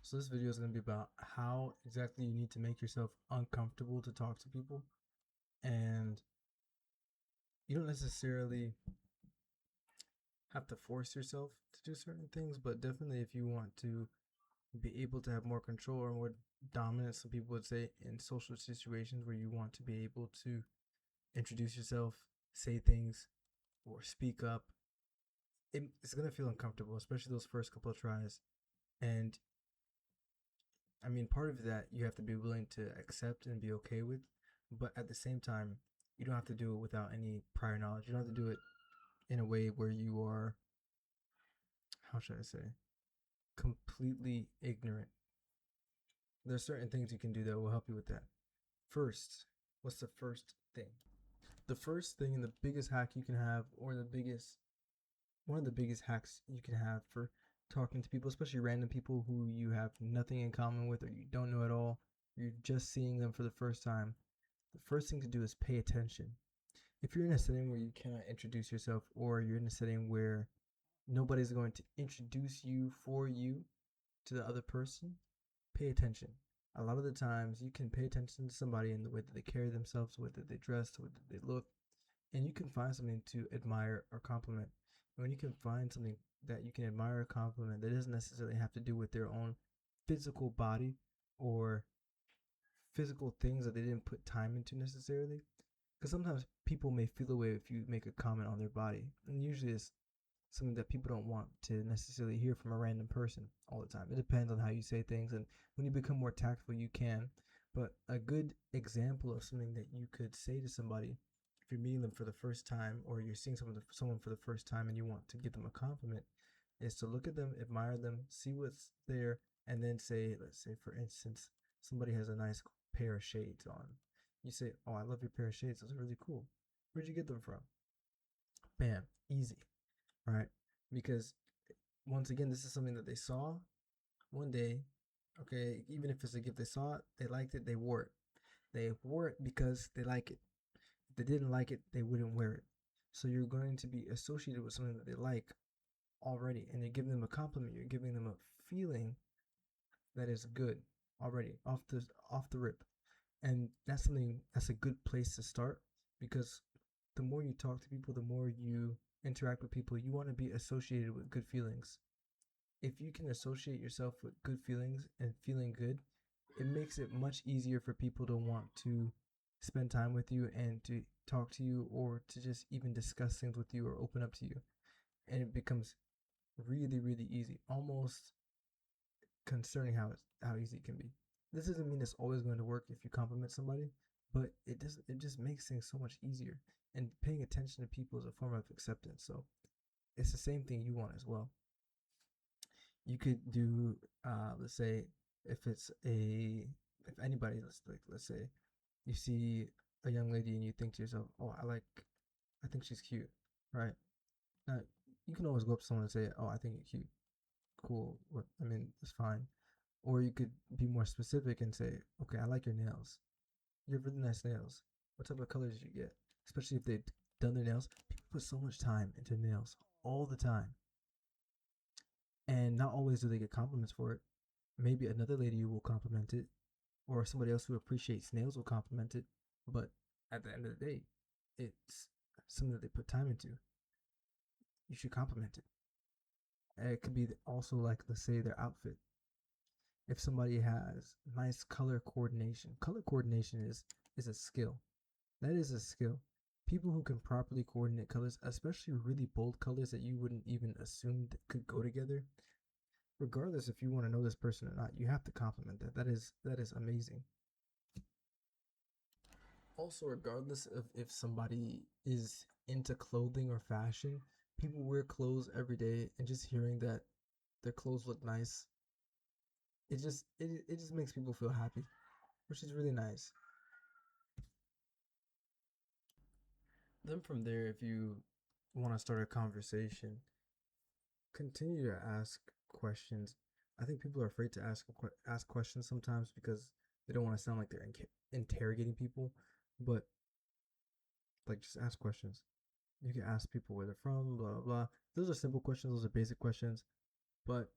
So this video is going to be about how exactly you need to make yourself uncomfortable to talk to people. And you don't necessarily have to force yourself to do certain things, but definitely if you want to be able to have more control or more dominance, some people would say, in social situations where you want to be able to introduce yourself, say things, or speak up, it's going to feel uncomfortable, especially those first couple of tries. And I mean, part of that you have to be willing to accept and be okay with, but at the same time, you don't have to do it without any prior knowledge. You don't have to do it in a way where you are, how should I say, completely ignorant. There's certain things you can do that will help you with that. First, what's the first thing? The first thing and the biggest hack you can have, or one of the biggest hacks you can have for talking to people, especially random people who you have nothing in common with or you don't know at all, you're just seeing them for the first time. The first thing to do is pay attention. If you're in a setting where you cannot introduce yourself, or you're in a setting where nobody's going to introduce you for you to the other person, pay attention. A lot of the times you can pay attention to somebody in the way that they carry themselves, the way that they dress, the way that they look, and you can find something to admire or compliment. And when you can find something that you can admire or compliment that doesn't necessarily have to do with their own physical body or physical things that they didn't put time into necessarily, because sometimes people may feel away if you make a comment on their body, and usually it's something that people don't want to necessarily hear from a random person all the time. It depends on how you say things, and when you become more tactful, you can. But a good example of something that you could say to somebody if you're meeting them for the first time, or you're seeing someone for the first time and you want to give them a compliment, is to look at them, admire them, see what's there, and then say, let's say for instance, somebody has a nice pair of shades on. You say, "Oh, I love your pair of shades. Those are really cool. Where'd you get them from?" Bam, easy, right? Because once again, this is something that they saw one day. Okay, even if it's a gift, they saw it, they liked it, they wore it. They wore it because they like it. If they didn't like it, they wouldn't wear it. So you're going to be associated with something that they like already, and you're giving them a compliment. You're giving them a feeling that is good already off the rip, and that's a good place to start, because the more you talk to people, the more you interact with people, you want to be associated with good feelings. If you can associate yourself with good feelings and feeling good, it makes it much easier for people to want to spend time with you and to talk to you, or to just even discuss things with you or open up to you. And it becomes really, really easy, almost concerning how easy it can be. This doesn't mean it's always going to work if you compliment somebody, but it just makes things so much easier. And paying attention to people is a form of acceptance. So it's the same thing you want as well. You could do, let's say, if it's a if anybody, let's say you see a young lady and you think to yourself, "Oh, I think she's cute," right? Now you can always go up to someone and say, "Oh, I think you're cute." Cool. What I mean, it's fine. Or you could be more specific and say, "Okay, I like your nails. You have really nice nails. What type of colors did you get?" Especially if they've done their nails. People put so much time into nails all the time, and not always do they get compliments for it. Maybe another lady will compliment it, or somebody else who appreciates nails will compliment it. But at the end of the day, it's something that they put time into. You should compliment it. And it could be also like, let's say, their outfit. If somebody has nice color coordination is a skill. That is a skill. People who can properly coordinate colors, especially really bold colors that you wouldn't even assume that could go together, regardless if you want to know this person or not, you have to compliment that. That is amazing. Also, regardless of if somebody is into clothing or fashion, people wear clothes every day, and just hearing that their clothes look nice, it just makes people feel happy, which is really nice. Then from there, if you want to start a conversation, continue to ask questions. I think people are afraid to ask questions sometimes because they don't want to sound like they're interrogating people, but like, just ask questions. You can ask people where they're from, blah blah blah. Those are simple questions. Those are basic questions, but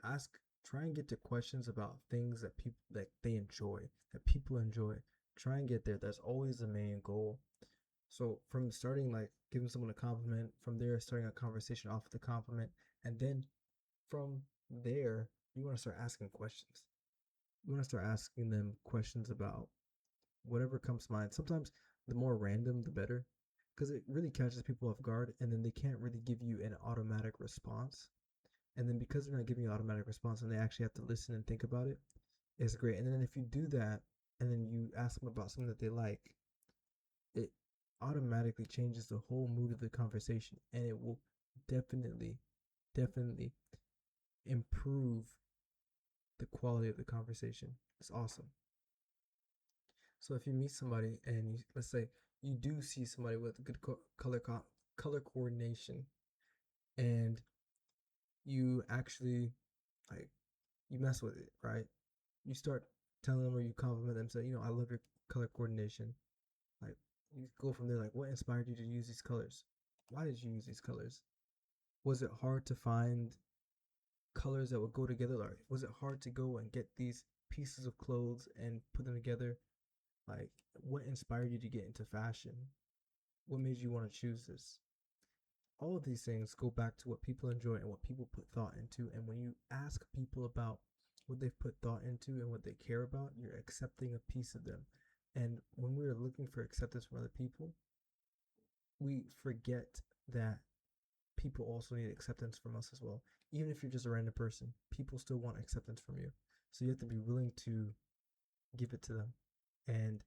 ask try and get to questions about things that they enjoy, that people enjoy. Try and get there. That's always the main goal. So from starting like giving someone a compliment, from there starting a conversation off with the compliment, and then from there you want to start asking questions. You want to start asking them questions about whatever comes to mind. Sometimes the more random, the better, because it really catches people off guard, and then they can't really give you an automatic response. And then because they're not giving you an automatic response, and they actually have to listen and think about it, it's great. And then if you do that, and then you ask them about something that they like, it automatically changes the whole mood of the conversation, and it will definitely, definitely improve the quality of the conversation. It's awesome. So if you meet somebody and you, let's say you do see somebody with good color coordination, and you actually like you mess with it, right? You start telling them or you compliment them, say, I love your color coordination. Like you go from there, like what inspired you to use these colors? Why did you use these colors? Was it hard to find colors that would go together? Or was it hard to go and get these pieces of clothes and put them together? Like what inspired you to get into fashion? What made you want to choose this? All of these things go back to what people enjoy and what people put thought into. And when you ask people about what they've put thought into and what they care about, you're accepting a piece of them. And when we're looking for acceptance from other people, we forget that people also need acceptance from us as well. Even if you're just a random person, people still want acceptance from you. So you have to be willing to give it to them and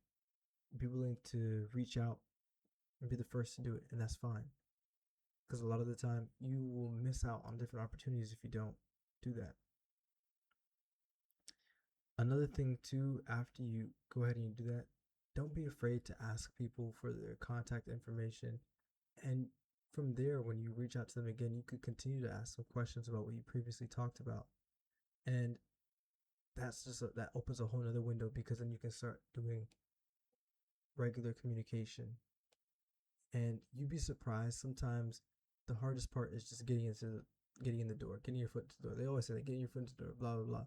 be willing to reach out and be the first to do it. And that's fine. Because a lot of the time you will miss out on different opportunities if you don't do that. Another thing too, after you go ahead and you do that, don't be afraid to ask people for their contact information. And from there, when you reach out to them again, you could continue to ask some questions about what you previously talked about. And that opens a whole other window, because then you can start doing regular communication. And you'd be surprised, sometimes the hardest part is just getting in the door, getting your foot to the door. They always say that, getting your foot to the door, blah blah blah.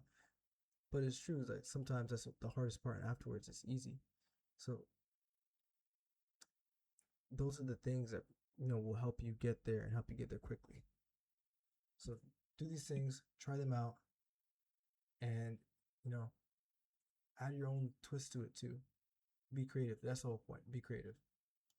But it's true, like sometimes that's the hardest part, and afterwards it's easy. So those are the things that will help you get there and help you get there quickly. So do these things, try them out, and you know add your own twist to it too. Be creative. That's the whole point. Be creative.